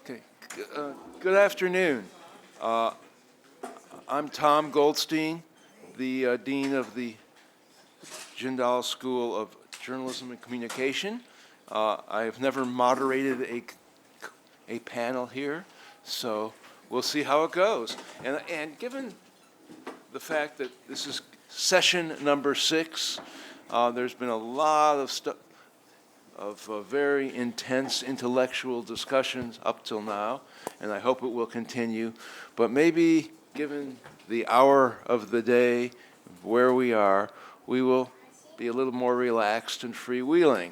Okay. Good afternoon. Uh, I'm Tom Goldstein, the Dean of the Jindal School of Journalism and Communication. I have never moderated a panel here, so we'll see how it goes. And given the fact that this is session number 6, there's been a lot of stuff, very intense intellectual discussions up till now, and I hope it will continue. But maybe, given the hour of the day, where we are, we will be a little more relaxed and freewheeling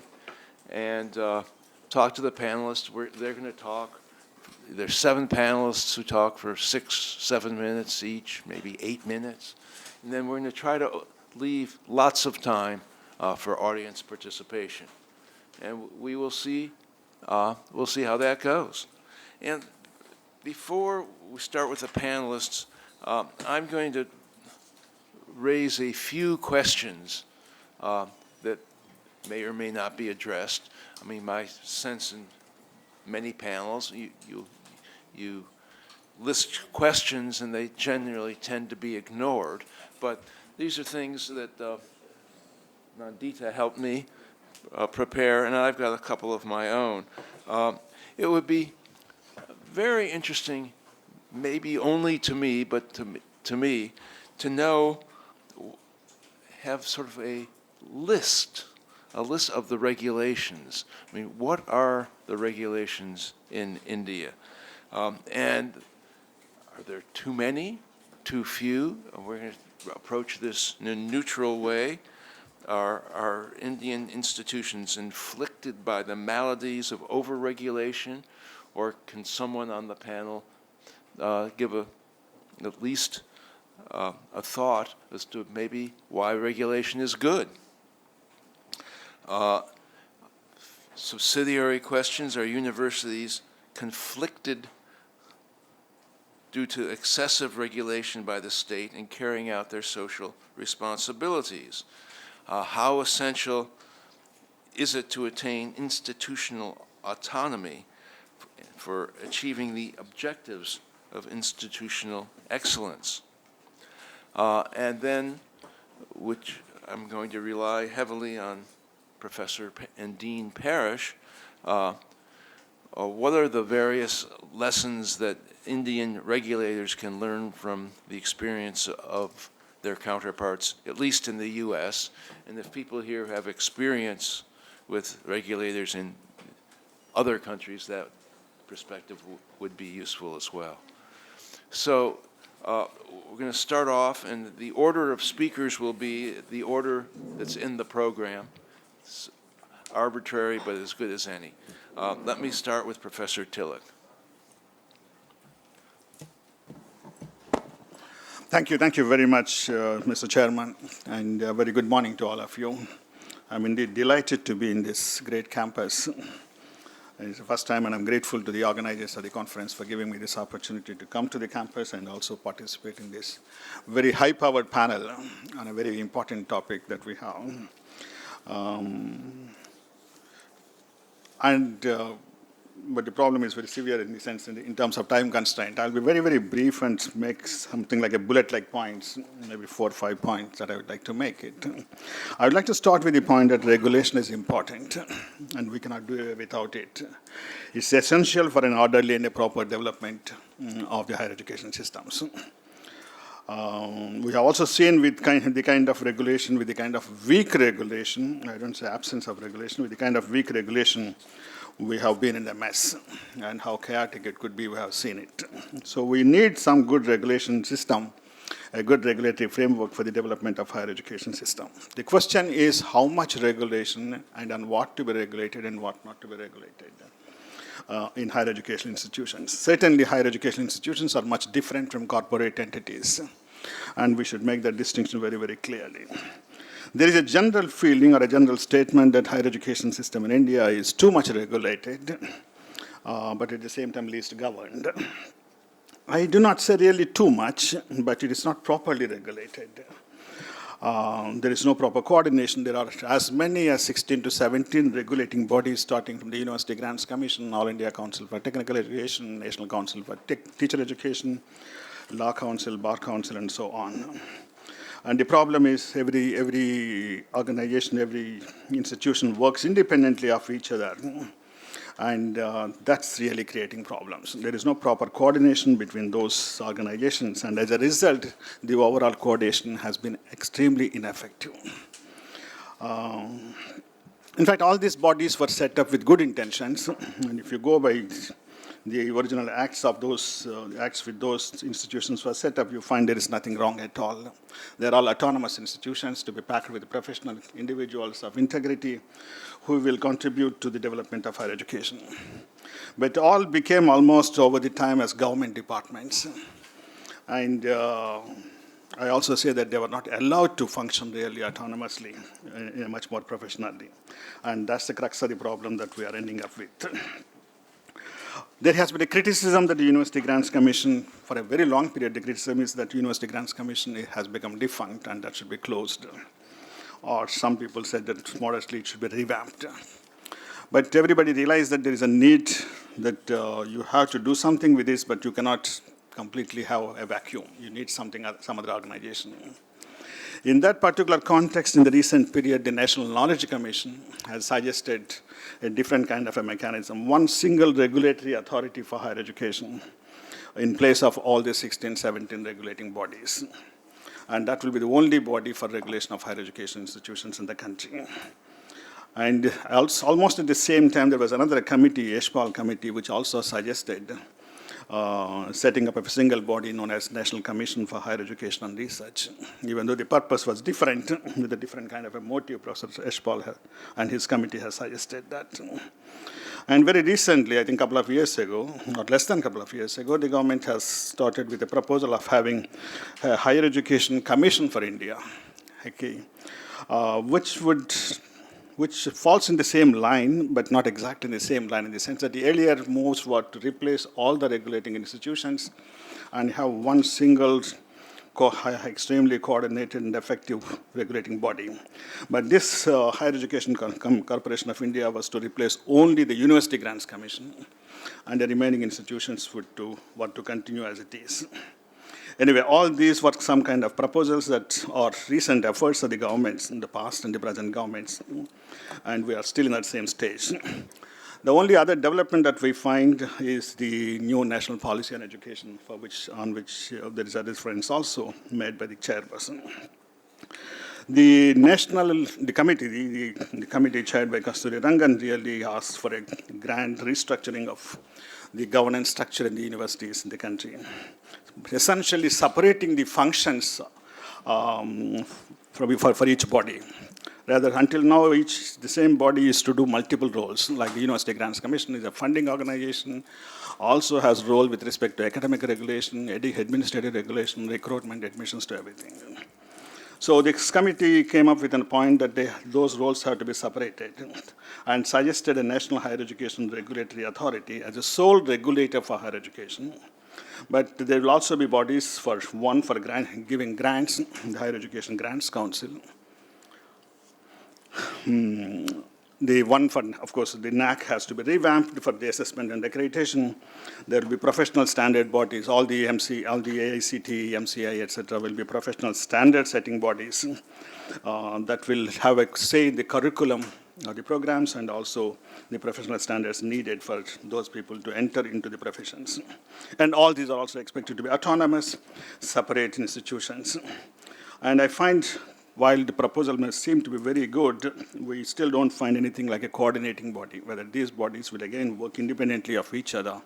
and talk to the panelists. They're going to talk. There's 7 panelists who talk for 6-7 minutes each, maybe 8 minutes. And then we're going to try to leave lots of time for audience participation. And we will see, we'll see how that goes. And before we start with the panelists, I'm going to raise a few questions that may or may not be addressed. I mean, my sense in many panels, you list questions and they generally tend to be ignored. But these are things that Nandita helped me prepare, and I've got a couple of my own. It would be very interesting, maybe only to me, but to me, to know, have sort of a list of the regulations. I mean, what are the regulations in India? And are there too many, too few? We're going to approach this in a neutral way. Are Indian institutions inflicted by the maladies of overregulation, or can someone on the panel give at least a thought as to maybe why regulation is good? Subsidiary questions: are universities conflicted due to excessive regulation by the state in carrying out their social responsibilities? How essential is it to attain institutional autonomy for achieving the objectives of institutional excellence? And then, which I'm going to rely heavily on Professor and Dean Parrish, what are the various lessons that Indian regulators can learn from the experience of their counterparts, at least in the U.S., and if people here have experience with regulators in other countries, that perspective would be useful as well. So we're going to start off, and the order of speakers will be the order that's in the program. It's arbitrary, but as good as any. Let me start with Professor Tilak. Thank you very much, Mr. Chairman, and very good morning to all of you. I'm indeed delighted to be in this great campus. It's the first time, and I'm grateful to the organizers of the conference for giving me this opportunity to come to the campus and also participate in this very high-powered panel on a very important topic that we have. But the problem is very severe in the sense, in terms of time constraint. I'll be very, very brief and make something like a bullet-like points, maybe 4 or 5 points that I would like to make it. I would like to start with the point that regulation is important, and we cannot do it without it. It's essential for an orderly and a proper development of the higher education systems. We have also seen with the kind of regulation, with the kind of weak regulation, I don't say absence of regulation, with the kind of weak regulation, we have been in a mess, and how chaotic it could be, we have seen it. So we need some good regulation system, a good regulatory framework for the development of higher education system. The question is how much regulation and on what to be regulated and what not to be regulated in higher education institutions. Certainly higher education institutions are much different from corporate entities, and we should make that distinction very, very clearly. There is a general feeling or a general statement that higher education system in India is too much regulated, but at the same time least governed. I do not say really too much, but it is not properly regulated. There is no proper coordination. There are as many as 16 to 17 regulating bodies, starting from the University Grants Commission, All India Council for Technical Education, National Council for Teacher Education, Law Council, Bar Council, and so on. And the problem is every organization, every institution works independently of each other. And that's really creating problems. There is no proper coordination between those organizations, and as a result, the overall coordination has been extremely ineffective. In fact, all these bodies were set up with good intentions, and if you go by the original acts of those acts with those institutions were set up, you find there is nothing wrong at all. They're all autonomous institutions to be packed with professional individuals of integrity who will contribute to the development of higher education. But all became almost over the time as government departments. And I also say that they were not allowed to function really autonomously, much more professionally. And that's the crux of the problem that we are ending up with. There has been a criticism that the University Grants Commission, for a very long period, the criticism is that University Grants Commission has become defunct and that should be closed. Or some people said that modestly it should be revamped. But everybody realized that there is a need that you have to do something with this, but you cannot completely have a vacuum. You need something, some other organization. In that particular context, in the recent period, the National Knowledge Commission has suggested a different kind of a mechanism, one single regulatory authority for higher education in place of all the 16, 17 regulating bodies. And that will be the only body for regulation of higher education institutions in the country. And also, almost at the same time, there was another committee, JGU committee, which also suggested setting up a single body known as National Commission for Higher Education and Research, even though the purpose was different, with a different kind of a motive. Professor JGU and his committee has suggested that. And very recently, I think a couple of years ago, not less than a couple of years ago, the government has started with a proposal of having a Higher Education Commission for India, okay, which falls in the same line, but not exactly in the same line, in the sense that the earlier moves were to replace all the regulating institutions and have one single extremely coordinated and effective regulating body. But this Higher Education Corporation of India was to replace only the University Grants Commission, and the remaining institutions want to continue as it is. Anyway, all these were some kind of proposals that are recent efforts of the governments in the past and the present governments, and we are still in that same stage. The only other development that we find is the new national policy on education, on which there is a reference also made by the chairperson. The committee chaired by Kasturi Rangan really asked for a grand restructuring of the governance structure in the universities in the country, essentially separating the functions for each body. Rather, until now, the same body used to do multiple roles, like the University Grants Commission is a funding organization, also has role with respect to academic regulation, administrative regulation, recruitment, admissions to everything. So this committee came up with a point that those roles have to be separated and suggested a National Higher Education Regulatory Authority as a sole regulator for higher education. But there will also be bodies for giving grants, the Higher Education Grants Council. The one for, of course, the NAC has to be revamped for the assessment and accreditation. There will be professional standard bodies, all the AICT, MCI, etc. will be professional standard setting bodies that will have a say in the curriculum or the programs and also the professional standards needed for those people to enter into the professions. And all these are also expected to be autonomous, separate institutions. And I find, while the proposal may seem to be very good, we still don't find anything like a coordinating body, whether these bodies will again work independently of each other,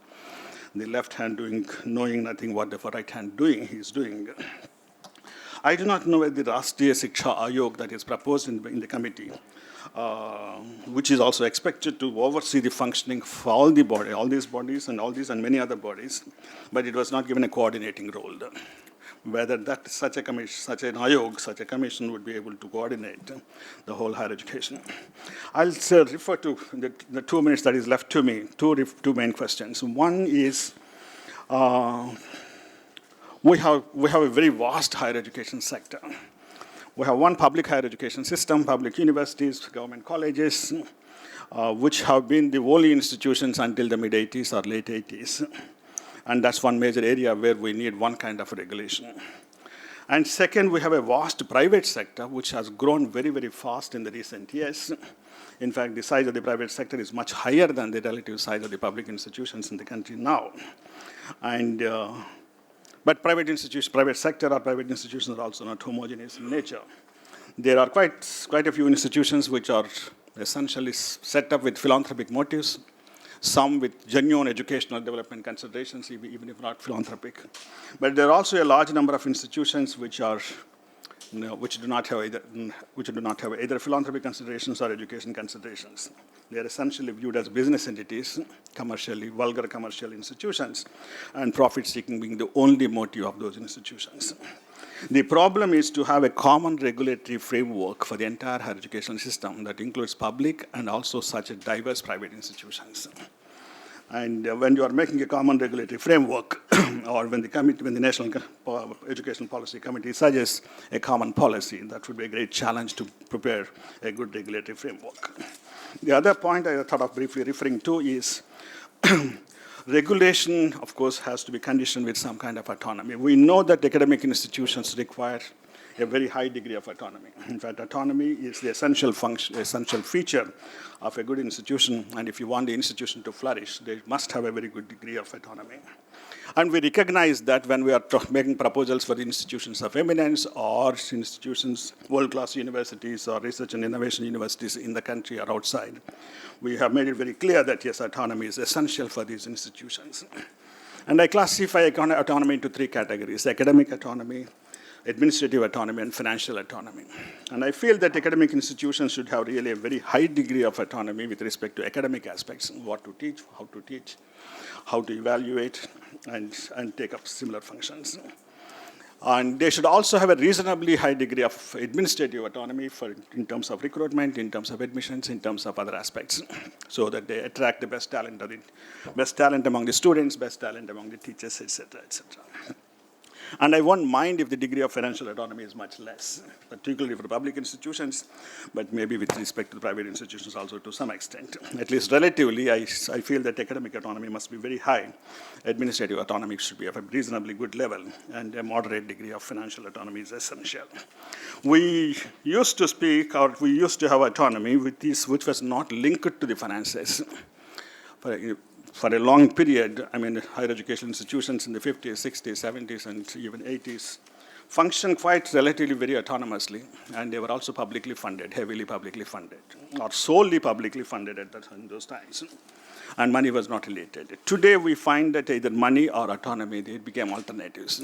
the left hand knowing nothing what the right hand is doing. I do not know whether the Rashtriya Shiksha Ayog that is proposed in the committee, which is also expected to oversee the functioning for all these bodies and many other bodies, but it was not given a coordinating role. Whether that such a commission would be able to coordinate the whole higher education. I'll refer to the 2 minutes that is left to me, two main questions. One is, we have a very vast higher education sector, We have one public higher education system, public universities, government colleges, which have been the only institutions until the mid-80s or late 80s. And that's one major area where we need one kind of regulation. And second, we have a vast private sector, which has grown very, very fast in the recent years. In fact, the size of the private sector is much higher than the relative size of the public institutions in the country now. And but private sector or private institutions are also not homogeneous in nature. There are quite a few institutions which are essentially set up with philanthropic motives, some with genuine educational development considerations, even if not philanthropic. But there are also a large number of institutions which do not have either philanthropic considerations or education considerations. They are essentially viewed as business entities, vulgar commercial institutions, and profit-seeking being the only motive of those institutions. The problem is to have a common regulatory framework for the entire higher education system that includes public and also such diverse private institutions. And when you are making a common regulatory framework, or when the National Educational Policy Committee suggests a common policy, that would be a great challenge to prepare a good regulatory framework. The other point I thought of briefly referring to is regulation, of course, has to be conditioned with some kind of autonomy. We know that academic institutions require a very high degree of autonomy. In fact, autonomy is the essential feature of a good institution, and if you want the institution to flourish, they must have a very good degree of autonomy. And we recognize that when we are making proposals for the institutions of eminence or institutions, world-class universities or research and innovation universities in the country or outside, we have made it very clear that, yes, autonomy is essential for these institutions. And I classify autonomy into three categories: academic autonomy, administrative autonomy, and financial autonomy. And I feel that academic institutions should have really a very high degree of autonomy with respect to academic aspects: what to teach, how to evaluate, and take up similar functions. And they should also have a reasonably high degree of administrative autonomy in terms of recruitment, in terms of admissions, in terms of other aspects, so that they attract the best talent among the students, best talent among the teachers, etc., etc. And I won't mind if the degree of financial autonomy is much less, particularly for public institutions, but maybe with respect to private institutions also to some extent. At least relatively, I feel that academic autonomy must be very high. Administrative autonomy should be of a reasonably good level, and a moderate degree of financial autonomy is essential. We used to have autonomy which was not linked to the finances. For a long period, higher education institutions in the 50s, 60s, 70s, and even 80s functioned quite relatively very autonomously, and they were also publicly funded, heavily publicly funded, or solely publicly funded in those times, and money was not related. Today, we find that either money or autonomy, they became alternatives.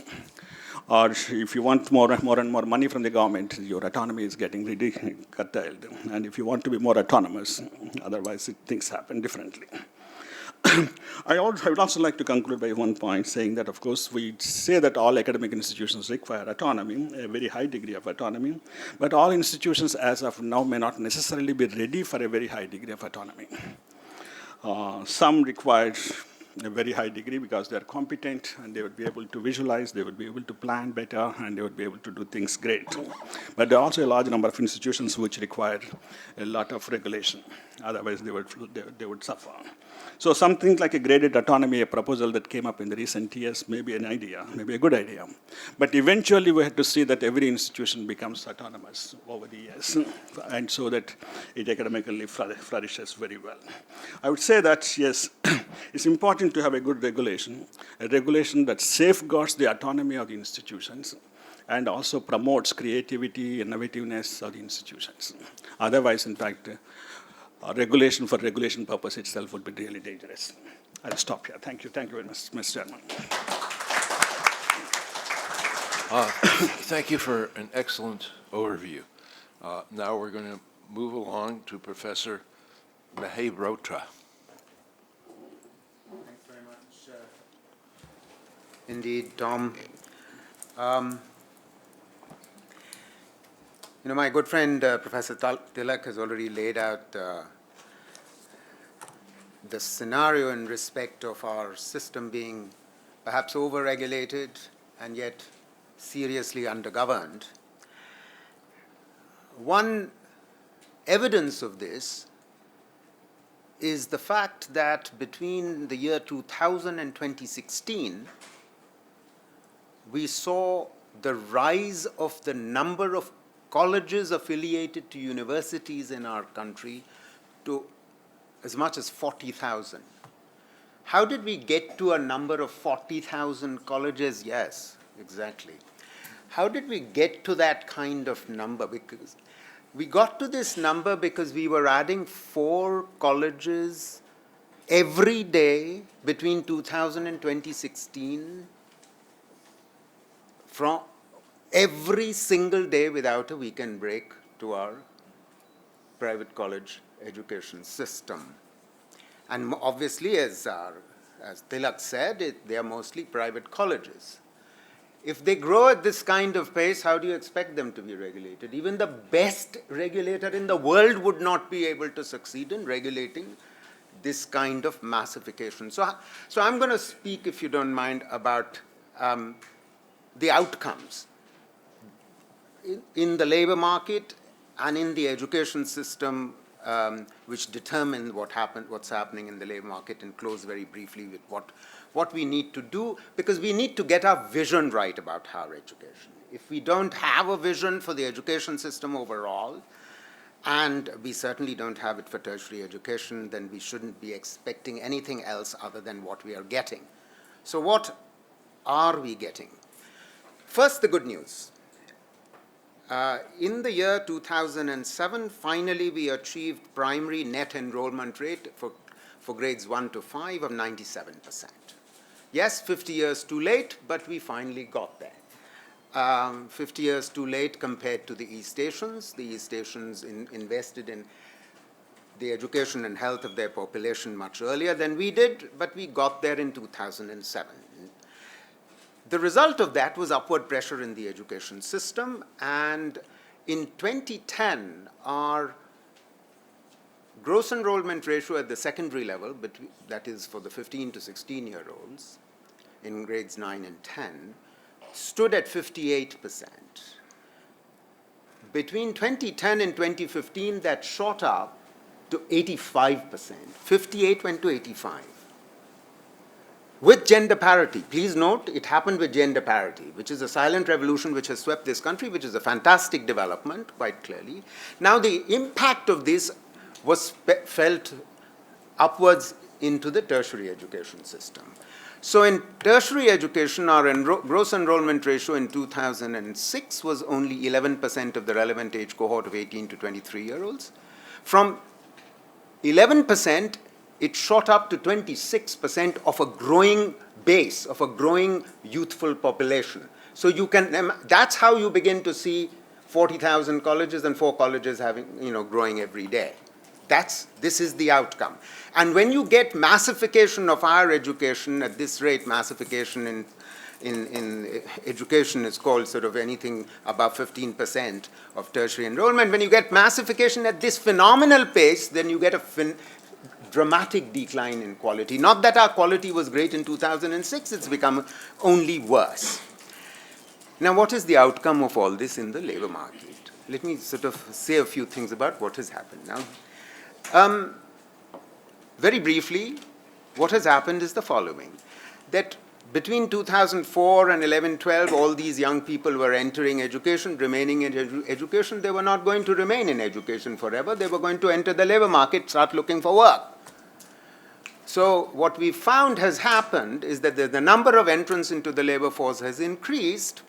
Or if you want more and more money from the government, your autonomy is getting really curtailed. And if you want to be more autonomous, otherwise things happen differently. I would also like to conclude by one point, saying that, of course, we say that all academic institutions require autonomy, a very high degree of autonomy, but all institutions as of now may not necessarily be ready for a very high degree of autonomy. Some require a very high degree because they are competent and they would be able to visualize, they would be able to plan better, and they would be able to do things great. But there are also a large number of institutions which require a lot of regulation. Otherwise, they would suffer. So something like a graded autonomy, a proposal that came up in the recent years, may be an idea, maybe a good idea. But eventually, we have to see that every institution becomes autonomous over the years, and so that it academically flourishes very well. I would say that, yes, it's important to have a good regulation, a regulation that safeguards the autonomy of the institutions and also promotes creativity, innovativeness of the institutions. Otherwise, in fact, regulation for regulation purpose itself would be really dangerous. I'll stop here. Thank you. Thank you very much, Mr. Chairman. Thank you for an excellent overview. Now we're going to move along to Professor Mahebrotra. Thanks very much. Indeed, Tom. My good friend, Professor Tilak, has already laid out the scenario in respect of our system being perhaps over-regulated and yet seriously undergoverned. One evidence of this is the fact that between the year 2000 and 2016, we saw the rise of the number of colleges affiliated to universities in our country to as much as 40,000. How did we get to a number of 40,000 colleges? Yes, exactly. How did we get to that kind of number? Because we got to this number because we were adding 4 colleges every day between 2000 and 2016, from every single day without a weekend break, to our private college education system. And obviously, as Tilak said, they are mostly private colleges. If they grow at this kind of pace, how do you expect them to be regulated? Even the best regulator in the world would not be able to succeed in regulating this kind of massification. So I'm going to speak, if you don't mind, about the outcomes in the labor market and in the education system, which determine what's happening in the labor market, and close very briefly with what we need to do, because we need to get our vision right about higher education. If we don't have a vision for the education system overall, and we certainly don't have it for tertiary education, then we shouldn't be expecting anything else other than what we are getting. So what are we getting? First, the good news. In the year 2007, finally we achieved primary net enrollment rate for grades 1 to 5 of 97%. Yes, 50 years too late, but we finally got there. 50 years too late compared to the East Asians. The East Asians invested in the education and health of their population much earlier than we did, but we got there in 2007. The result of that was upward pressure in the education system, and in 2010, our gross enrollment ratio at the secondary level, that is for the 15 to 16-year-olds in grades 9 and 10, stood at 58%. Between 2010 and 2015, that shot up to 85%. 58 went to 85. With gender parity. Please note, it happened with gender parity, which is a silent revolution which has swept this country, which is a fantastic development, quite clearly. Now, the impact of this was felt upwards into the tertiary education system. So in tertiary education, our gross enrollment ratio in 2006 was only 11% of the relevant age cohort of 18 to 23-year-olds. From 11%, it shot up to 26% of a growing base, of a growing youthful population. So that's how you begin to see 40,000 colleges and 4 colleges growing every day. This is the outcome. And when you get massification of higher education at this rate, massification in education is called sort of anything above 15% of tertiary enrollment. When you get massification at this phenomenal pace, then you get a dramatic decline in quality. Not that our quality was great in 2006, it's become only worse. Now, what is the outcome of all this in the labor market? Let me sort of say a few things about what has happened now. Very briefly, what has happened is the following, that between 2004 and 11-12, all these young people were entering education, remaining in education. They were not going to remain in education forever. They were going to enter the labor market, start looking for work. So what we found has happened is that the number of entrants into the labor force has increased.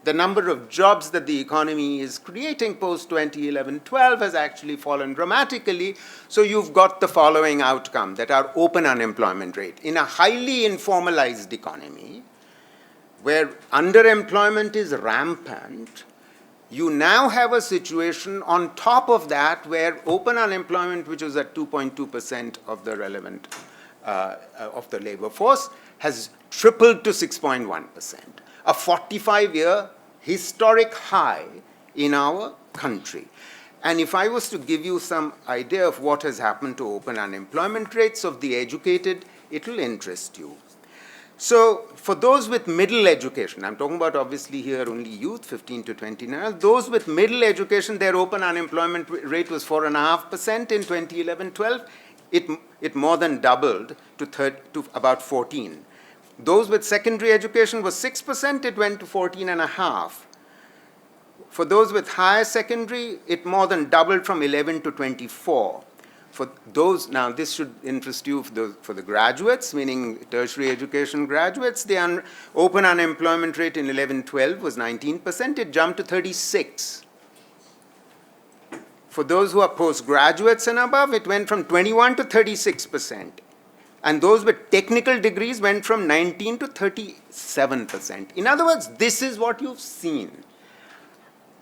The number of jobs that the economy is creating post-2011-12 has actually fallen dramatically. So you've got the following outcome, that our open unemployment rate in a highly informalized economy, where underemployment is rampant, you now have a situation on top of that where open unemployment, which was at 2.2% of the relevant, of the labor force, has tripled to 6.1%. A 45-year historic high in our country. And if I was to give you some idea of what has happened to open unemployment rates of the educated, it will interest you. So for those with middle education, I'm talking about obviously here only youth, 15 to 29, those with middle education, their open unemployment rate was 4.5% in 2011-12. It more than doubled to about 14. Those with secondary education was 6%, it went to 14.5. For those with higher secondary, it more than doubled from 11 to 24. For those, now this should interest you for the graduates, meaning tertiary education graduates, the open unemployment rate in 11-12 was 19%, it jumped to 36. For those who are postgraduates and above, it went from 21 to 36%. And those with technical degrees went from 19 to 37%. In other words, this is what you've seen.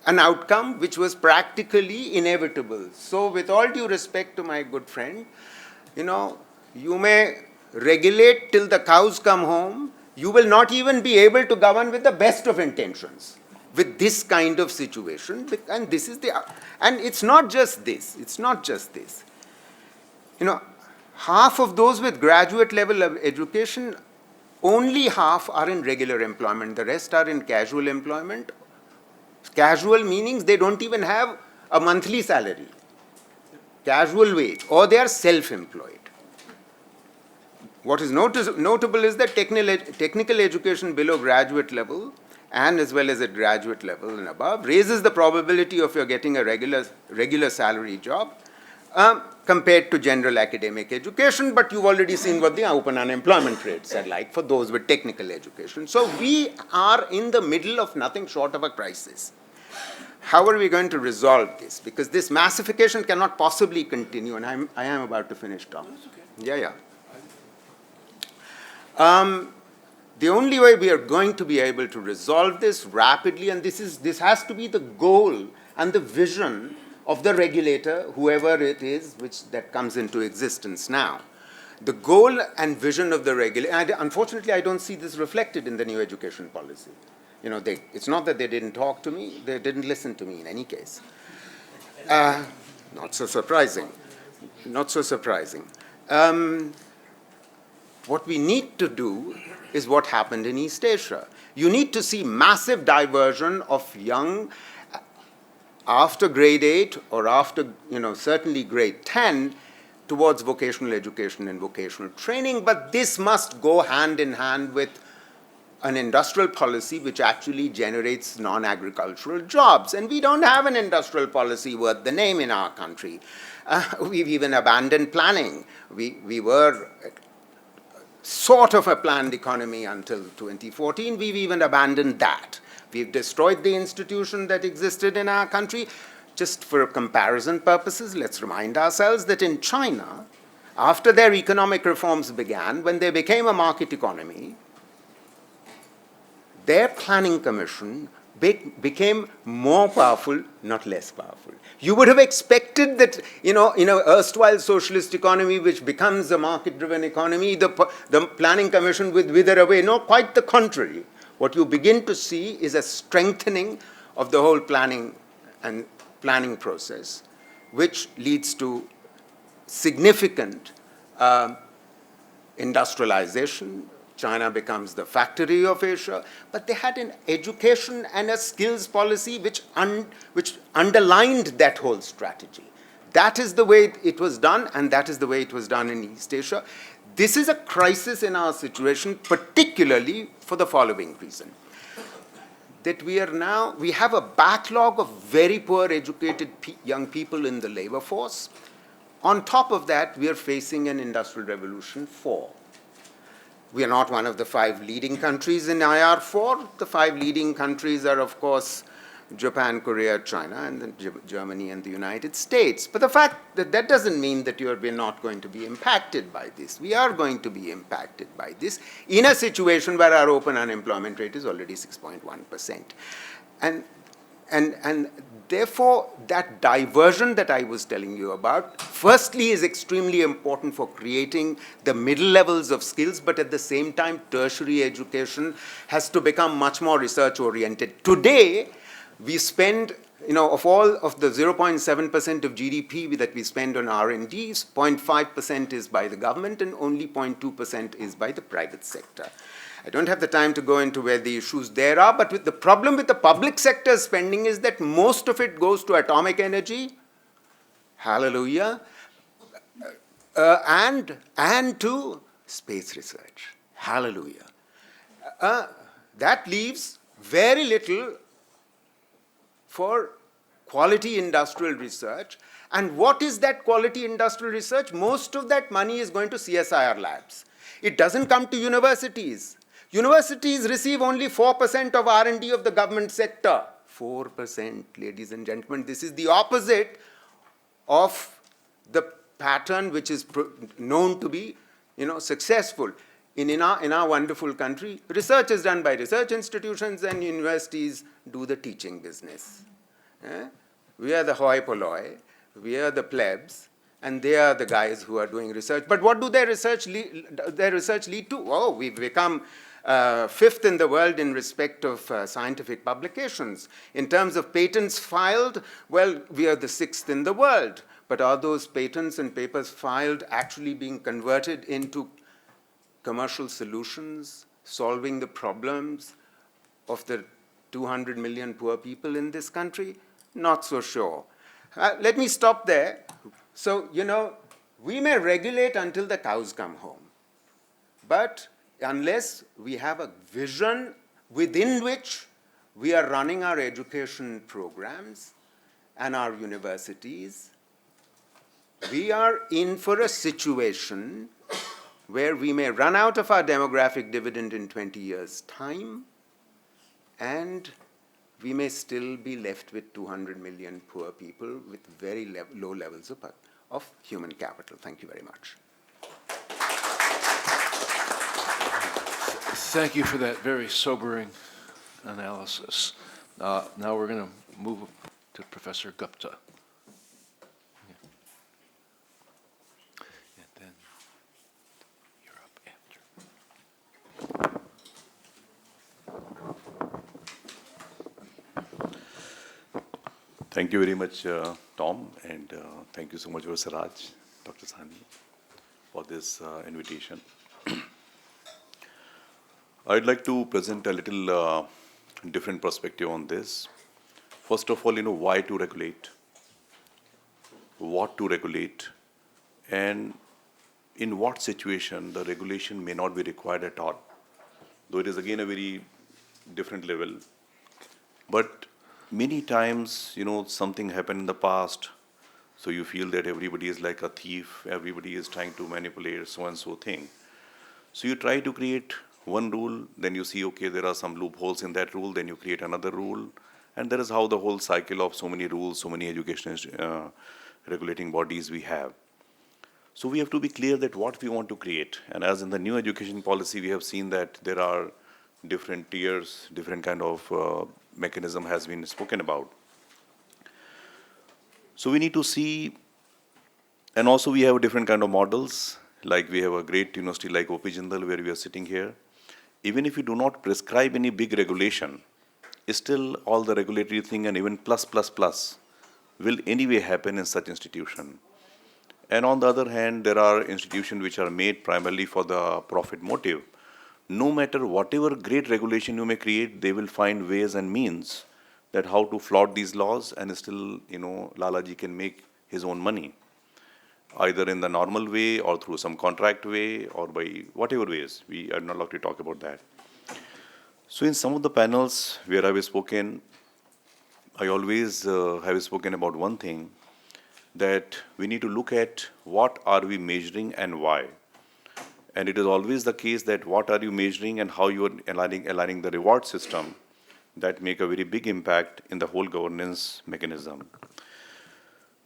An outcome which was practically inevitable. So with all due respect to my good friend, you may regulate till the cows come home, you will not even be able to govern with the best of intentions with this kind of situation. And this is and it's not just this, half of those with graduate level of education, only half are in regular employment, the rest are in casual employment. Casual meaning they don't even have a monthly salary, casual wage, or they are self-employed. What is notable is that technical education below graduate level and as well as at graduate level and above raises the probability of your getting a regular salary job compared to general academic education, but you've already seen what the open unemployment rates are like for those with technical education. So we are in the middle of nothing short of a crisis. How are we going to resolve this? Because this massification cannot possibly continue, and I am about to finish, Tom. Yeah. The only way we are going to be able to resolve this rapidly, and this has to be the goal and the vision of the regulator, whoever it is, that comes into existence now. The goal and vision of the regulator, unfortunately I don't see this reflected in the new education policy. It's not that they didn't talk to me, they didn't listen to me in any case. Not so surprising. What we need to do is what happened in East Asia. You need to see massive diversion of young, after grade 8 or after, certainly grade 10, towards vocational education and vocational training, but this must go hand in hand with an industrial policy which actually generates non-agricultural jobs. And we don't have an industrial policy worth the name in our country. We've even abandoned planning. We were sort of a planned economy until 2014. We've even abandoned that. We've destroyed the institution that existed in our country. Just for comparison purposes, let's remind ourselves that in China, after their economic reforms began, when they became a market economy, their planning commission became more powerful, not less powerful. You would have expected that, in an erstwhile socialist economy which becomes a market-driven economy, the planning commission would wither away. No, quite the contrary. What you begin to see is a strengthening of the whole planning process, which leads to significant industrialization. China becomes the factory of Asia, but they had an education and a skills policy which underlined that whole strategy. That is the way it was done, and that is the way it was done in East Asia. This is a crisis in our situation, particularly for the following reason. That we have a backlog of very poor educated young people in the labor force. On top of that, we are facing an Industrial Revolution 4. We are not one of the 5 leading countries in IR4. The 5 leading countries are, of course, Japan, Korea, China, and then Germany and the United States. But the fact that doesn't mean that we're not going to be impacted by this. We are going to be impacted by this in a situation where our open unemployment rate is already 6.1%. And therefore, that diversion that I was telling you about, firstly, is extremely important for creating the middle levels of skills, but at the same time, tertiary education has to become much more research-oriented. Today, we spend of all of the 0.7% of GDP that we spend on R&D, 0.5% is by the government and only 0.2% is by the private sector. I don't have the time to go into where the issues there are, but the problem with the public sector spending is that most of it goes to atomic energy, hallelujah, and to space research, hallelujah. That leaves very little for quality industrial research. And what is that quality industrial research? Most of that money is going to CSIR labs. It doesn't come to universities. Universities receive only 4% of R&D of the government sector. 4%, ladies and gentlemen. This is the opposite of the pattern which is known to be, successful. In our wonderful country, research is done by research institutions and universities do the teaching business. We are the hoi polloi, we are the plebs, and they are the guys who are doing research. But what do their research lead to? Oh, we've become fifth in the world in respect of scientific publications. In terms of patents filed, well, we are the sixth in the world. But are those patents and papers filed actually being converted into commercial solutions, solving the problems of the 200 million poor people in this country? Not so sure. Let me stop there. So, we may regulate until the cows come home. But unless we have a vision within which we are running our education programs and our universities, we are in for a situation where we may run out of our demographic dividend in 20 years' time, and we may still be left with 200 million poor people with very low levels of human capital. Thank you very much. Thank you for that very sobering analysis. Now we're going to move to Professor Gupta. And then you're up after. Thank you very much, Tom, and thank you so much, Siraj, Dr. Sani, for this invitation. I'd like to present a little different perspective on this. First of all, why to regulate, what to regulate, and in what situation the regulation may not be required at all. Though it is again a very different level. But many times, something happened in the past, so you feel that everybody is like a thief, everybody is trying to manipulate so-and-so thing. So you try to create one rule, then you see, okay, there are some loopholes in that rule, then you create another rule, and that is how the whole cycle of so many rules, so many education regulating bodies we have. So we have to be clear that what we want to create. And as in the new education policy, we have seen that there are different tiers, different kind of mechanism has been spoken about. So we need to see, and also we have different kind of models, like we have a great university like OP Jindal where we are sitting here. Even if you do not prescribe any big regulation, still all the regulatory thing and even plus will anyway happen in such institution. And on the other hand, there are institutions which are made primarily for the profit motive. No matter whatever great regulation you may create, they will find ways and means that how to flout these laws and still, Lalaji can make his own money, either in the normal way or through some contract way or by whatever ways. We are not allowed to talk about that. So in some of the panels where I have spoken, I always have spoken about one thing, that we need to look at what are we measuring and why. And it is always the case that what are you measuring and how you are aligning the reward system that make a very big impact in the whole governance mechanism.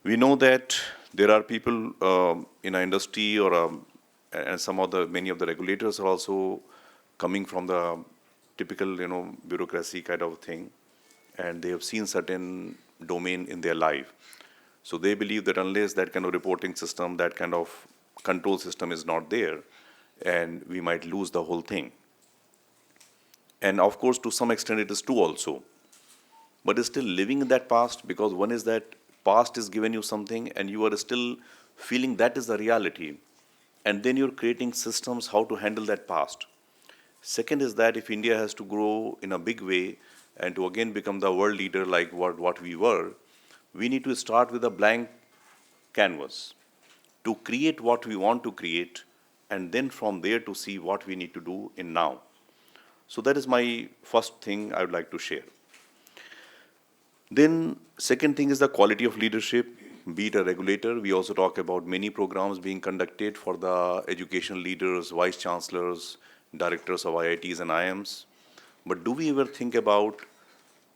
We know that there are people in our industry or and many of the regulators are also coming from the typical, bureaucracy kind of thing, and they have seen certain domain in their life. So they believe that unless that kind of reporting system, that kind of control system is not there, and we might lose the whole thing. And of course, to some extent, it is true also. but is still living in that past, because one is that past is given you something and you are still feeling that is the reality, and then you're creating systems how to handle that past. Second is that if India has to grow in a big way and to again become the world leader like what we were, we need to start with a blank canvas to create what we want to create, and then from there to see what we need to do in now. So that is my first thing I would like to share. Then second thing is the quality of leadership, be it a regulator. We also talk about many programs being conducted for the education leaders, vice chancellors, directors of IITs and IIMs. But do we ever think about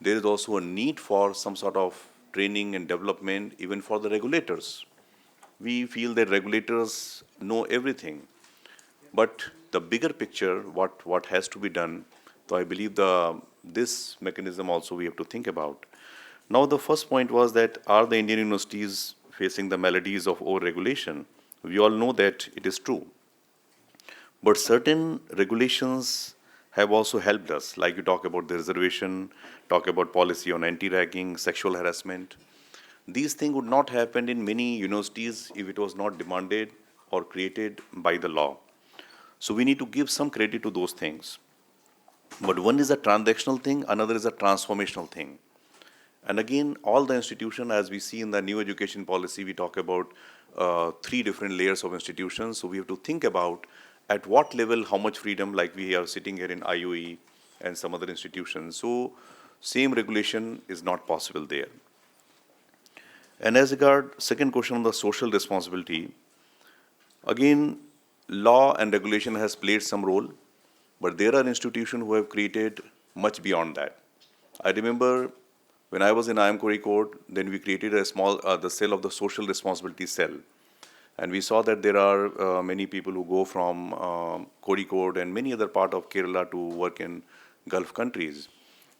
there is also a need for some sort of training and development even for the regulators? We feel that regulators know everything, but the bigger picture, what has to be done, so I believe this mechanism also we have to think about. Now, the first point was that are the Indian universities facing the maladies of over-regulation? We all know that it is true. But certain regulations have also helped us, like you talk about the reservation, talk about policy on anti-ragging, sexual harassment. These things would not happen in many universities if it was not demanded or created by the law. So we need to give some credit to those things. But one is a transactional thing, another is a transformational thing. And again, all the institutions, as we see in the new education policy, we talk about 3 different layers of institutions. So we have to think about at what level, how much freedom, like we are sitting here in IOE and some other institutions. So same regulation is not possible there. And as regard second question on the social responsibility, again, law and regulation has played some role, but there are institutions who have created much beyond that. I remember when I was in IIM Kozhikode, then we created a small, the cell of the social responsibility cell. And we saw that there are many people who go from Kozhikode and many other part of Kerala to work in Gulf countries.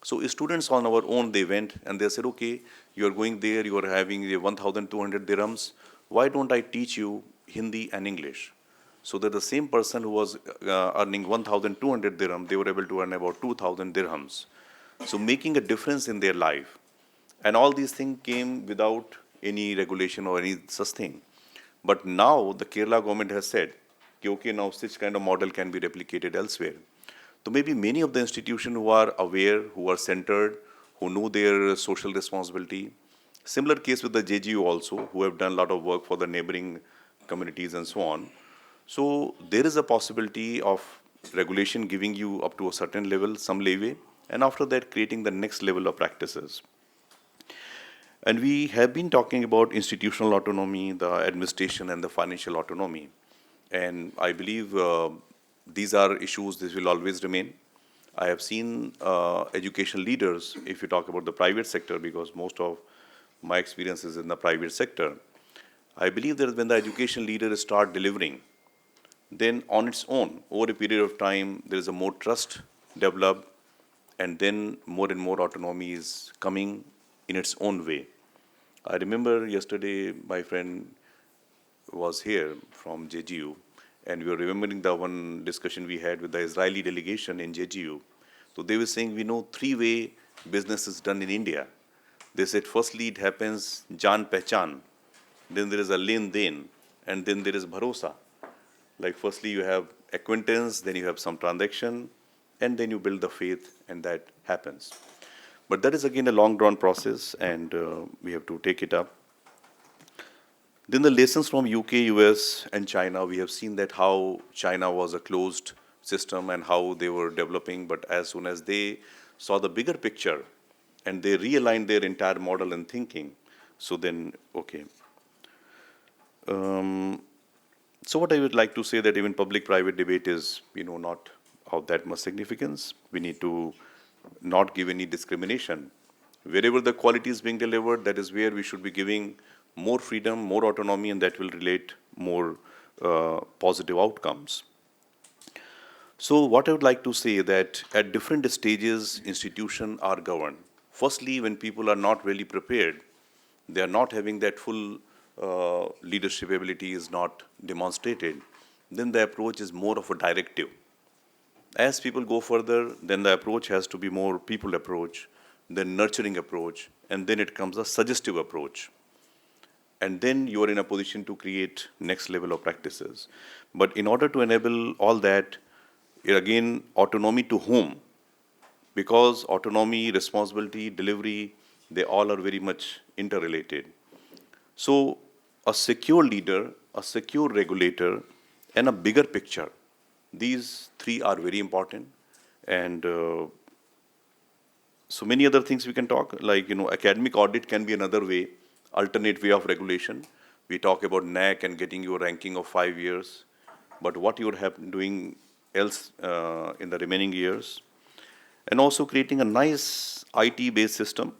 So students on our own, they went and they said, okay, you are going there, you are having 1,200 dirhams. Why don't I teach you Hindi and English? So that the same person who was earning 1,200 dirham, they were able to earn about 2,000 dirhams. So making a difference in their life. And all these things came without any regulation or any such thing. But now the Kerala government has said, okay, now such kind of model can be replicated elsewhere. So maybe many of the institutions who are aware, who are centered, who know their social responsibility. Similar case with the JGU also, who have done a lot of work for the neighboring communities and so on. So there is a possibility of regulation giving you up to a certain level, some leeway, and after that creating the next level of practices. And we have been talking about institutional autonomy, the administration and the financial autonomy. And I believe these are issues that will always remain. I have seen education leaders, if you talk about the private sector, because most of my experience is in the private sector. I believe that when the education leaders start delivering, then on its own, over a period of time, there is a more trust developed, and then more and more autonomy is coming in its own way. I remember yesterday my friend was here from JGU, and we were remembering the one discussion we had with the Israeli delegation in JGU. So they were saying, we know 3-way business is done in India. They said, firstly, it happens jaan pehchan, then there is a len den, and then there is bharosa. Like firstly, you have acquaintance, then you have some transaction, and then you build the faith, and that happens. But that is again a long drawn process, and we have to take it up. Then the lessons from UK, US, and China, we have seen that how China was a closed system and how they were developing, but as soon as they saw the bigger picture and they realigned their entire model and thinking, so then, okay. So what I would like to say that even public-private debate is, not of that much significance. We need to not give any discrimination. Wherever the quality is being delivered, that is where we should be giving more freedom, more autonomy, and that will relate more positive outcomes. So what I would like to say that at different stages, institutions are governed. Firstly, when people are not really prepared, they are not having that full leadership ability is not demonstrated, then the approach is more of a directive. As people go further, then the approach has to be more people approach, then nurturing approach, and then it comes a suggestive approach. And then you are in a position to create next level of practices. But in order to enable all that, again, autonomy to whom? Because autonomy, responsibility, delivery, they all are very much interrelated. So a secure leader, a secure regulator, and a bigger picture, these three are very important. And so many other things we can talk, like, academic audit can be another way, alternate way of regulation. We talk about NAC and getting your ranking of 5 years, but what you're doing else in the remaining years. And also creating a nice IT-based system,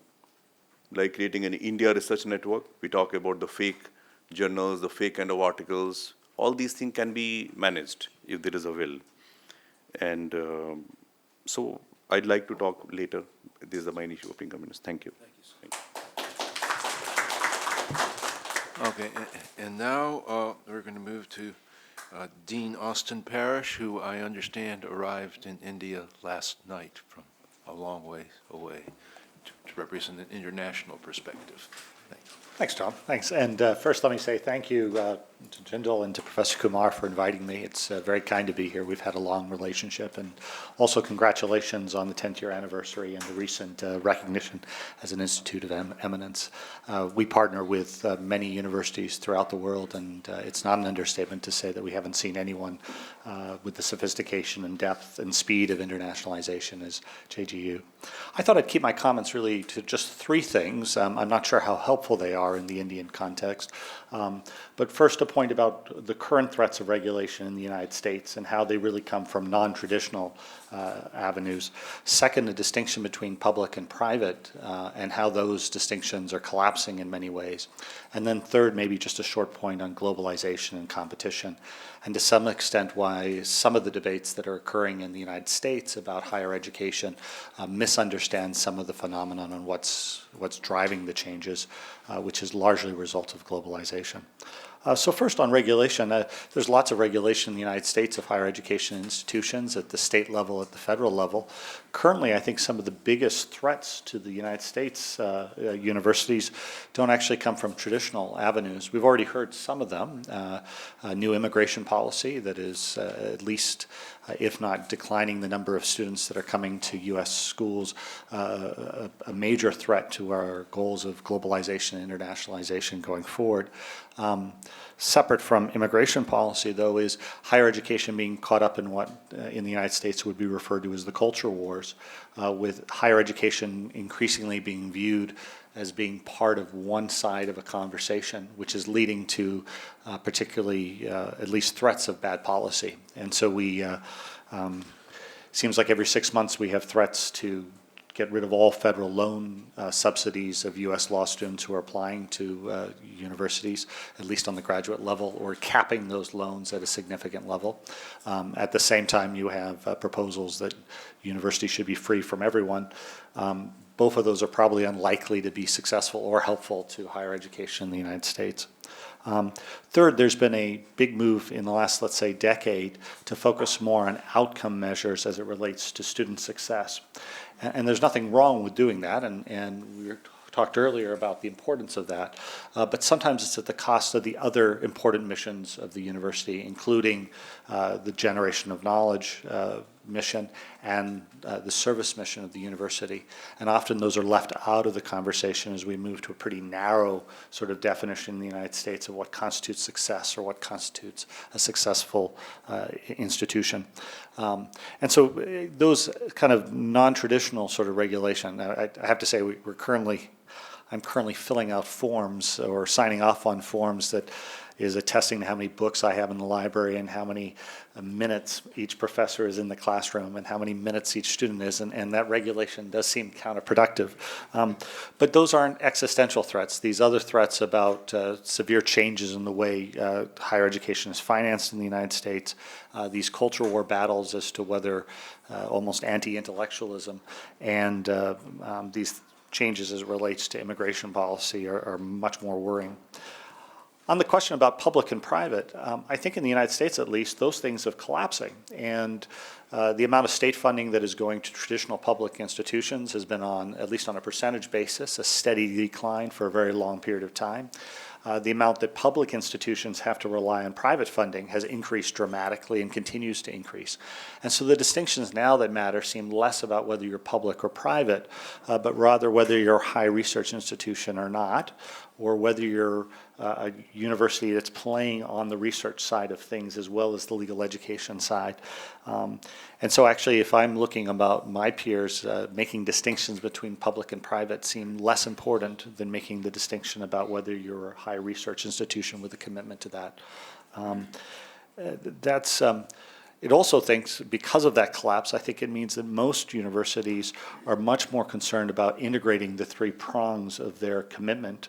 like creating an India research network. We talk about the fake journals, the fake kind of articles. All these things can be managed if there is a will. And so I'd like to talk later. These are my initial opening comments. Thank you. Thank you. Okay, and now we're going to move to Dean Austin Parrish, who I understand arrived in India last night from a long way away to represent an international perspective. Thank you. Thanks, Tom. Thanks. And first, let me say thank you to Jindal and to Professor Kumar for inviting me. It's very kind to be here. We've had a long relationship. And also congratulations on the 10th year anniversary and the recent recognition as an Institute of Eminence. We partner with many universities throughout the world, and it's not an understatement to say that we haven't seen anyone with the sophistication and depth and speed of internationalization as JGU. I thought I'd keep my comments really to just three things. I'm not sure how helpful they are in the Indian context. But first, a point about the current threats of regulation in the United States and how they really come from non-traditional avenues. Second, a distinction between public and private and how those distinctions are collapsing in many ways. And then third, maybe just a short point on globalization and competition, and to some extent why some of the debates that are occurring in the United States about higher education misunderstand some of the phenomenon on what's driving the changes, which is largely a result of globalization. So first on regulation, there's lots of regulation in the United States of higher education institutions at the state level, at the federal level. Currently, I think some of the biggest threats to the United States universities don't actually come from traditional avenues. We've already heard some of them. A new immigration policy that is at least, if not declining the number of students that are coming to U.S. schools, a major threat to our goals of globalization and internationalization going forward. Separate from immigration policy, though, is higher education being caught up in what in the United States would be referred to as the culture wars, with higher education increasingly being viewed as being part of one side of a conversation, which is leading to particularly at least threats of bad policy. And so we, seems like every 6 months we have threats to get rid of all federal loan subsidies of U.S. law students who are applying to universities, at least on the graduate level, or capping those loans at a significant level. At the same time, you have proposals that universities should be free from everyone. Both of those are probably unlikely to be successful or helpful to higher education in the United States. Third, there's been a big move in the last, let's say, decade to focus more on outcome measures as it relates to student success. And there's nothing wrong with doing that, and we talked earlier about the importance of that, but sometimes it's at the cost of the other important missions of the university, including the generation of knowledge mission and the service mission of the university. And often those are left out of the conversation as we move to a pretty narrow sort of definition in the United States of what constitutes success or what constitutes a successful institution. And so those kind of non-traditional sort of regulation, I have to say I'm currently filling out forms or signing off on forms that is attesting to how many books I have in the library and how many minutes each professor is in the classroom and how many minutes each student is, and that regulation does seem counterproductive. But those aren't existential threats. These other threats about severe changes in the way higher education is financed in the United States, these culture war battles as to whether almost anti-intellectualism and these changes as it relates to immigration policy are much more worrying. On the question about public and private, I think in the United States at least, those things are collapsing. And the amount of state funding that is going to traditional public institutions has been on, at least on a percentage basis, a steady decline for a very long period of time. The amount that public institutions have to rely on private funding has increased dramatically and continues to increase. And so the distinctions now that matter seem less about whether you're public or private, but rather whether you're a high research institution or not, or whether you're a university that's playing on the research side of things as well as the legal education side. And so actually, if I'm looking about my peers, making distinctions between public and private seem less important than making the distinction about whether you're a high research institution with a commitment to that. It also thinks, because of that collapse, I think it means that most universities are much more concerned about integrating the three prongs of their commitment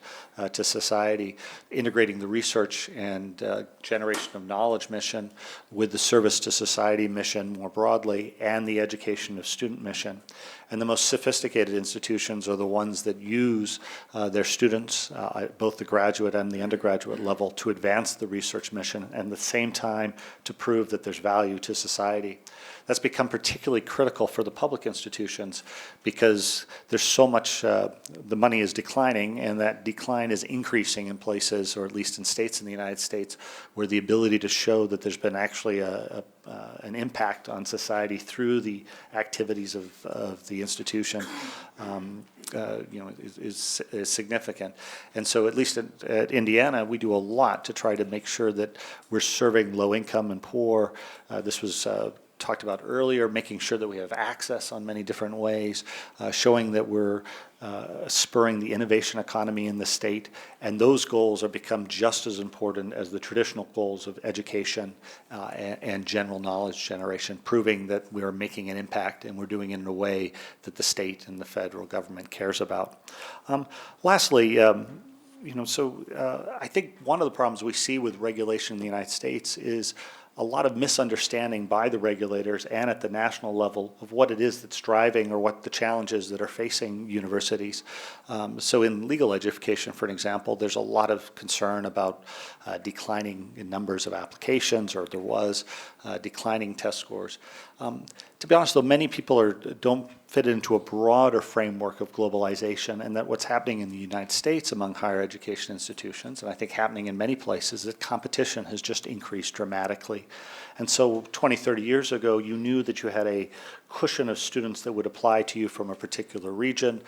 to society, integrating the research and generation of knowledge mission with the service to society mission more broadly and the education of student mission. And the most sophisticated institutions are the ones that use their students, both the graduate and the undergraduate level, to advance the research mission and at the same time to prove that there's value to society. That's become particularly critical for the public institutions because there's so much, the money is declining, and that decline is increasing in places, or at least in states in the United States, where the ability to show that there's been actually an impact on society through the activities of the institution is significant. And so at least at Indiana, we do a lot to try to make sure that we're serving low income and poor. This was talked about earlier, making sure that we have access on many different ways, showing that we're spurring the innovation economy in the state, and those goals have become just as important as the traditional goals of education and general knowledge generation, proving that we're making an impact and we're doing it in a way that the state and the federal government cares about. Lastly, I think one of the problems we see with regulation in the United States is a lot of misunderstanding by the regulators and at the national level of what it is that's driving or what the challenges that are facing universities. So in legal education, for an example, there's a lot of concern about declining in numbers of applications, or there was declining test scores. To be honest, though, many people don't fit into a broader framework of globalization, and that what's happening in the United States among higher education institutions, and I think happening in many places, that competition has just increased dramatically. And so 20, 30 years ago, you knew that you had a cushion of students that would apply to you from a particular region.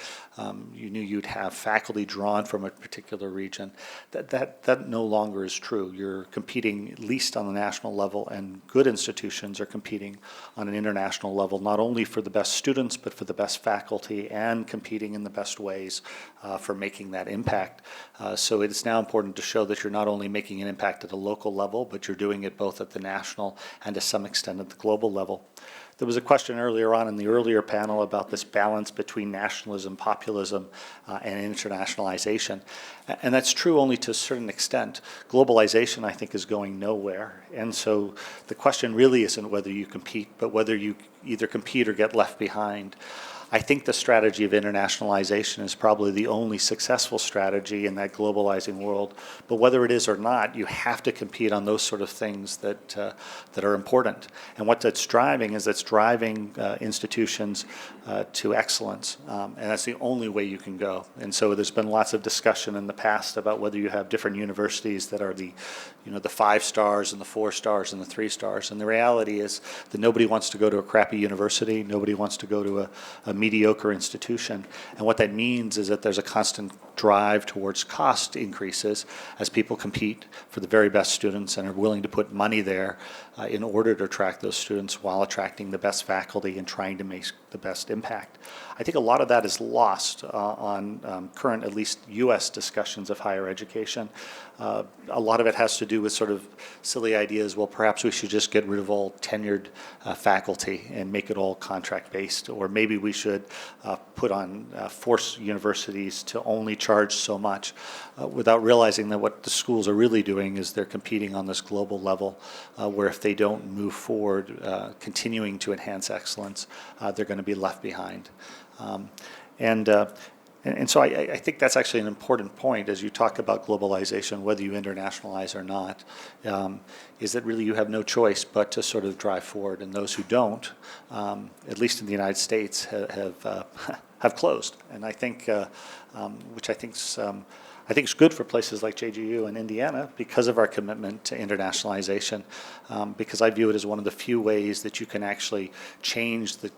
You knew you'd have faculty drawn from a particular region. That no longer is true. You're competing at least on the national level, and good institutions are competing on an international level, not only for the best students, but for the best faculty, and competing in the best ways for making that impact. So it is now important to show that you're not only making an impact at a local level, but you're doing it both at the national and to some extent at the global level. There was a question earlier on in the earlier panel about this balance between nationalism, populism, and internationalization. And that's true only to a certain extent. Globalization, I think, is going nowhere. And so the question really isn't whether you compete, but whether you either compete or get left behind. I think the strategy of internationalization is probably the only successful strategy in that globalizing world. But whether it is or not, you have to compete on those sort of things that are important. And what that's driving is that's driving institutions to excellence. And that's the only way you can go. And so there's been lots of discussion in the past about whether you have different universities that are the 5 stars and the 4 stars and the 3 stars. And the reality is that nobody wants to go to a crappy university. Nobody wants to go to a mediocre institution. And what that means is that there's a constant drive towards cost increases as people compete for the very best students and are willing to put money there in order to attract those students while attracting the best faculty and trying to make the best impact. I think a lot of that is lost on current, at least U.S. discussions of higher education. A lot of it has to do with sort of silly ideas. Well, perhaps we should just get rid of all tenured faculty and make it all contract-based, or maybe we should force universities to only charge so much without realizing that what the schools are really doing is they're competing on this global level where if they don't move forward, continuing to enhance excellence, they're going to be left behind. And And so I think that's actually an important point as you talk about globalization, whether you internationalize or not, is that really you have no choice but to sort of drive forward. And those who don't, at least in the United States, have closed. And I think, which I think is good for places like JGU and Indiana because of our commitment to internationalization, because I view it as one of the few ways that you can actually change the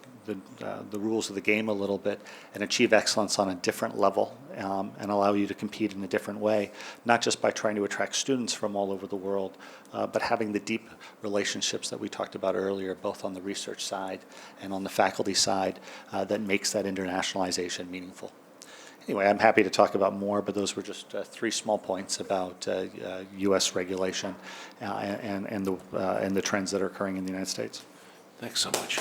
rules of the game a little bit and achieve excellence on a different level, and allow you to compete in a different way, not just by trying to attract students from all over the world, but having the deep relationships that we talked about earlier, both on the research side and on the faculty side, that makes that internationalization meaningful. Anyway, I'm happy to talk about more, but those were just three small points about U.S. regulation and the trends that are occurring in the United States. Thanks so much.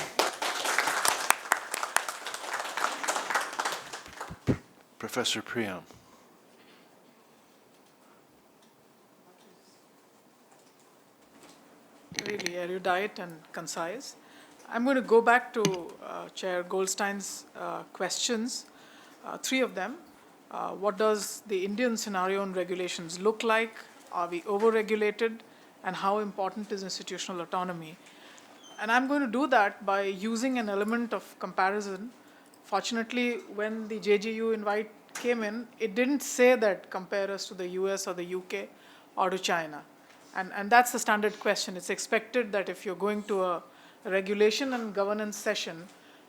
Professor Priyam. Really erudite and concise. I'm going to go back to Chair Goldstein's questions, three of them. What does the Indian scenario on regulations look like? Are we over-regulated? And how important is institutional autonomy? And I'm going to do that by using an element of comparison. Fortunately, when the JGU invite came in, it didn't say that compare us to the US or the UK or to China. And that's the standard question. It's expected that if you're going to a regulation and governance session,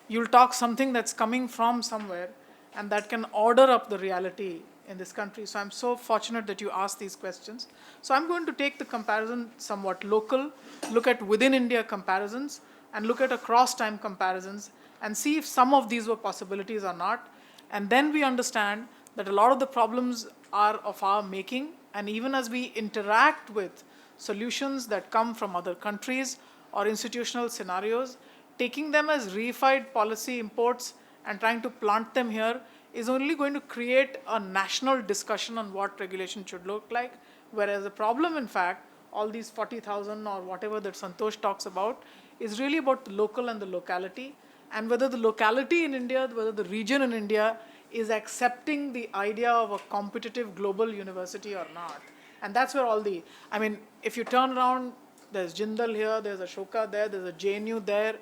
you'll talk something that's coming from somewhere and that can order up the reality in this country. So I'm so fortunate that you asked these questions. So I'm going to take the comparison somewhat local, look at within India comparisons, and look at across time comparisons, and see if some of these were possibilities or not. And then we understand that a lot of the problems are of our making, and even as we interact with solutions that come from other countries or institutional scenarios, taking them as reified policy imports and trying to plant them here is only going to create a national discussion on what regulation should look like, whereas the problem, in fact, all these 40,000 or whatever that Santosh talks about, is really about the local and the locality, and whether the locality in India, whether the region in India is accepting the idea of a competitive global university or not. And that's where all the, I mean, if you turn around, there's Jindal here, there's Ashoka there, there's a JNU there,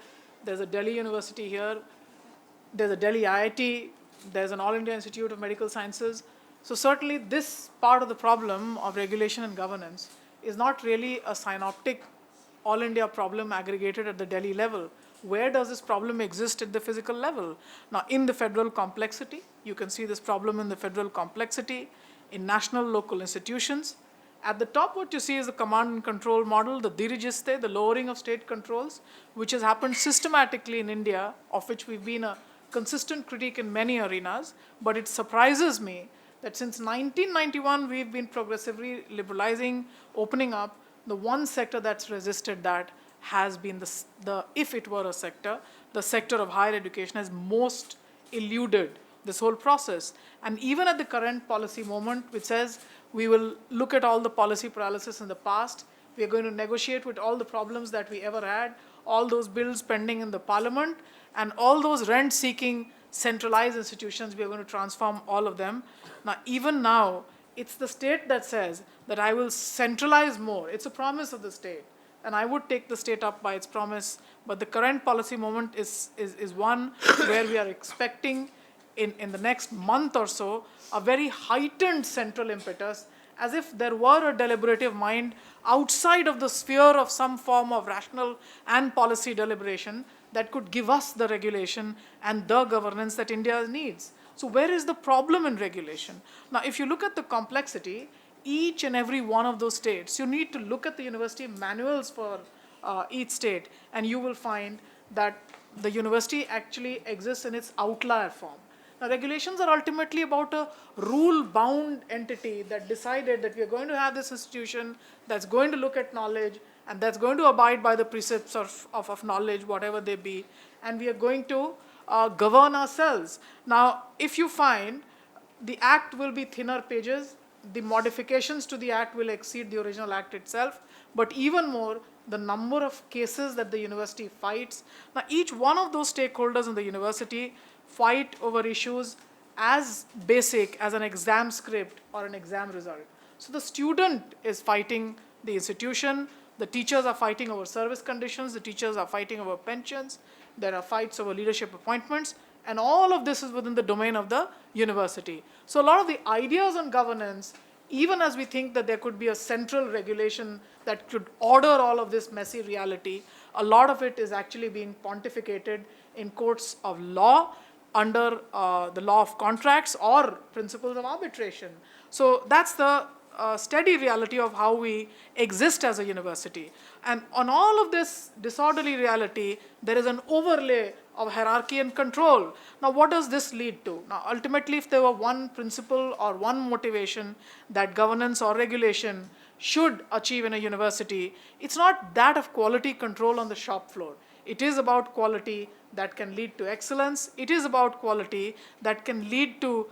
there's a Delhi University here, there's a Delhi IIT, there's an All India Institute of Medical Sciences. So certainly this part of the problem of regulation and governance is not really a synoptic All India problem aggregated at the Delhi level. Where does this problem exist at the physical level? Now, in the federal complexity, you can see this problem in the federal complexity, in national local institutions. At the top, what you see is the command and control model, the dirigiste, the lowering of state controls, which has happened systematically in India, of which we've been a consistent critique in many arenas. But it surprises me that since 1991, we've been progressively liberalizing, opening up. The one sector that's resisted that has been if it were a sector, the sector of higher education has most eluded this whole process. And even at the current policy moment, which says we will look at all the policy paralysis in the past, we are going to negotiate with all the problems that we ever had, all those bills pending in the parliament, and all those rent-seeking centralized institutions, we are going to transform all of them. Now, even now, it's the state that says that I will centralize more. It's a promise of the state. And I would take the state up by its promise. But the current policy moment is one where we are expecting in the next month or so a very heightened central impetus, as if there were a deliberative mind outside of the sphere of some form of rational and policy deliberation that could give us the regulation and the governance that India needs. So where is the problem in regulation? Now, if you look at the complexity, each and every one of those states, you need to look at the university manuals for each state, and you will find that the university actually exists in its outlier form. Now, regulations are ultimately about a rule-bound entity that decided that we are going to have this institution that's going to look at knowledge and that's going to abide by the precepts of knowledge, whatever they be, and we are going to govern ourselves. Now, if you find the act will be thinner pages, the modifications to the act will exceed the original act itself, but even more, the number of cases that the university fights. Now, each one of those stakeholders in the university fight over issues as basic as an exam script or an exam result. So the student is fighting the institution, the teachers are fighting over service conditions, the teachers are fighting over pensions, there are fights over leadership appointments, and all of this is within the domain of the university. So a lot of the ideas on governance, even as we think that there could be a central regulation that could order all of this messy reality, a lot of it is actually being pontificated in courts of law under the law of contracts or principles of arbitration. So that's the steady reality of how we exist as a university. And on all of this disorderly reality, there is an overlay of hierarchy and control. Now, what does this lead to? Now, ultimately, if there were one principle or one motivation that governance or regulation should achieve in a university, it's not that of quality control on the shop floor. It is about quality that can lead to excellence. It is about quality that can lead to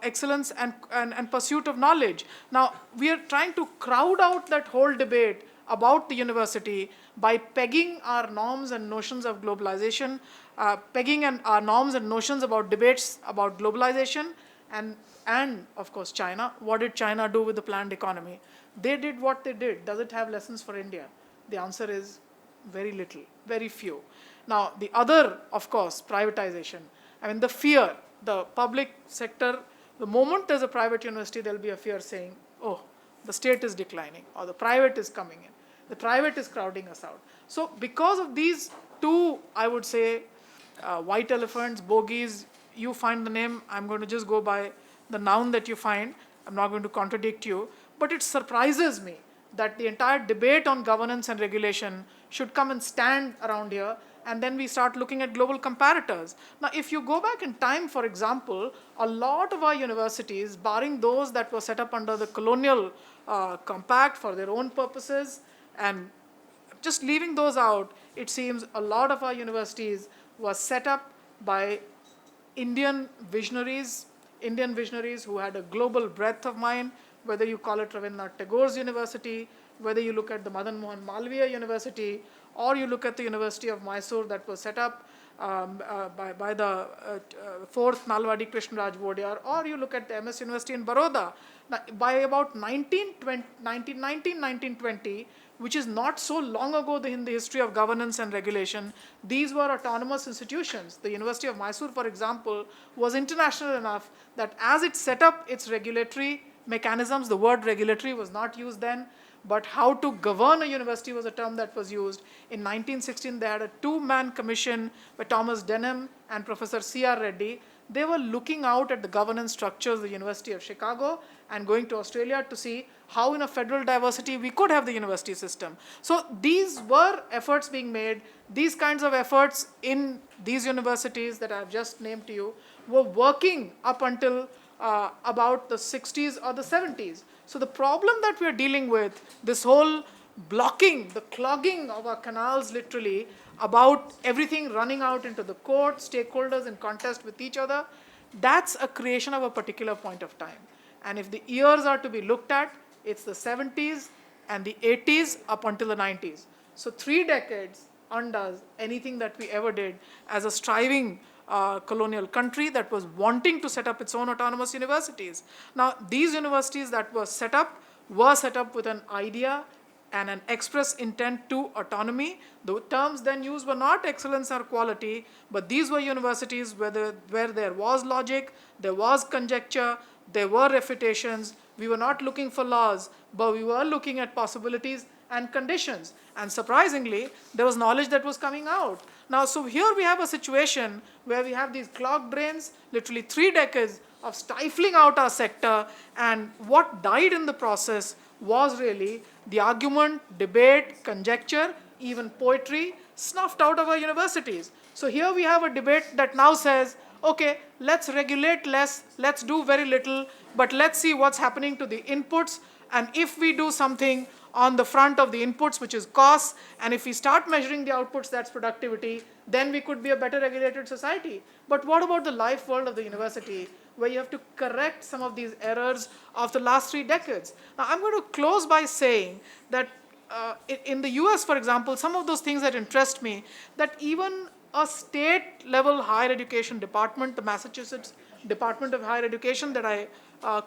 excellence and pursuit of knowledge. Now, we are trying to crowd out that whole debate about the university by pegging our norms and notions of globalization, pegging our norms and notions about debates about globalization, and of course China. What did China do with the planned economy? They did what they did. Does it have lessons for India? The answer is very little, very few. Now, the other, of course, privatization. I mean, the fear, the public sector, the moment there's a private university, there'll be a fear saying, oh, the state is declining, or the private is coming in. The private is crowding us out. So because of these two, I would say, white elephants, bogies, you find the name, I'm going to just go by the noun that you find. I'm not going to contradict you. But it surprises me that the entire debate on governance and regulation should come and stand around here, and then we start looking at global comparators. Now, if you go back in time, for example, a lot of our universities, barring those that were set up under the colonial compact for their own purposes, and just leaving those out, it seems a lot of our universities were set up by Indian visionaries who had a global breadth of mind, whether you call it Rabindranath Tagore's university, whether you look at the Madan Mohan Malviya University, or you look at the University of Mysore that was set up by the 4th Nalwadi Krishnaraj Vodiyar, or you look at the MS University in Baroda. Now, by about 1920, which is not so long ago in the history of governance and regulation, these were autonomous institutions. The University of Mysore, for example, was international enough that as it set up its regulatory mechanisms, the word regulatory was not used then, but how to govern a university was a term that was used. In 1916, they had a two-man commission by Thomas Denham and Professor C.R. Reddy. They were looking out at the governance structures of the University of Chicago and going to Australia to see how in a federal diversity we could have the university system. So these were efforts being made. These kinds of efforts in these universities that I've just named to you were working up until about the 60s or the 70s. So the problem that we're dealing with, this whole blocking, the clogging of our canals literally, about everything running out into the court, stakeholders in contest with each other, that's a creation of a particular point of time. And if the years are to be looked at, it's the 70s and the 80s up until the 90s. So 3 decades undoes anything that we ever did as a striving colonial country that was wanting to set up its own autonomous universities. Now, these universities that were set up with an idea and an express intent to autonomy. The terms then used were not excellence or quality, but these were universities where there was logic, there was conjecture, there were refutations. We were not looking for laws, but we were looking at possibilities and conditions. And surprisingly, there was knowledge that was coming out. Now, so here we have a situation where we have these clogged drains, literally 3 decades of stifling out our sector, and what died in the process was really the argument, debate, conjecture, even poetry snuffed out of our universities. So here we have a debate that now says, okay, let's regulate less, let's do very little, but let's see what's happening to the inputs, and if we do something on the front of the inputs, which is costs, and if we start measuring the outputs, that's productivity, then we could be a better regulated society. But what about the life world of the university, where you have to correct some of these errors of the last 3 decades? Now, I'm going to close by saying that in the US, for example, some of those things that interest me, that even a state-level higher education department, the Massachusetts Department of Higher Education that I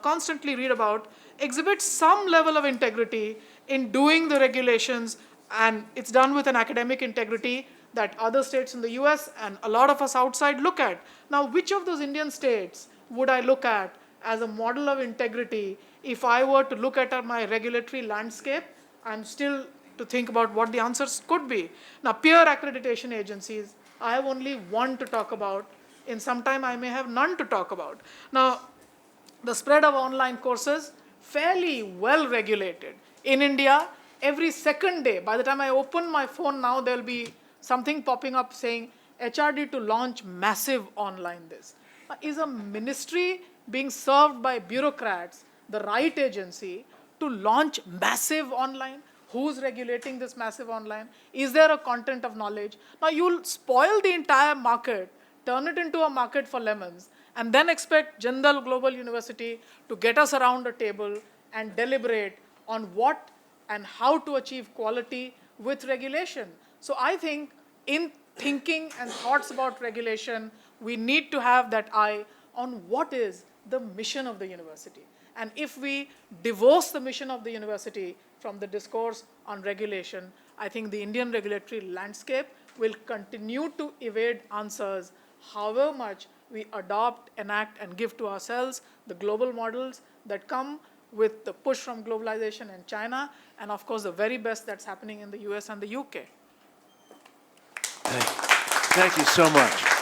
constantly read about exhibits some level of integrity in doing the regulations, and it's done with an academic integrity that other states in the US and a lot of us outside look at. Now, which of those Indian states would I look at as a model of integrity if I were to look at my regulatory landscape? I'm still to think about what the answers could be. Now, peer accreditation agencies, I have only one to talk about. In some time, I may have none to talk about. Now, the spread of online courses, fairly well regulated. In India, every second day, by the time I open my phone now, there'll be something popping up saying HRD to launch massive online this. Is a ministry being served by bureaucrats the right agency to launch massive online? Who's regulating this massive online? Is there a content of knowledge? Now you'll spoil the entire market, turn it into a market for lemons, and then expect Jindal Global University to get us around a table and deliberate on what and how to achieve quality with regulation. So I think in thinking and thoughts about regulation, we need to have that eye on what is the mission of the university. And if we divorce the mission of the university from the discourse on regulation, I think the Indian regulatory landscape will continue to evade answers however much we adopt, enact, and give to ourselves the global models that come with the push from globalization in China, and of course the very best that's happening in the US and the UK. Thank you so much.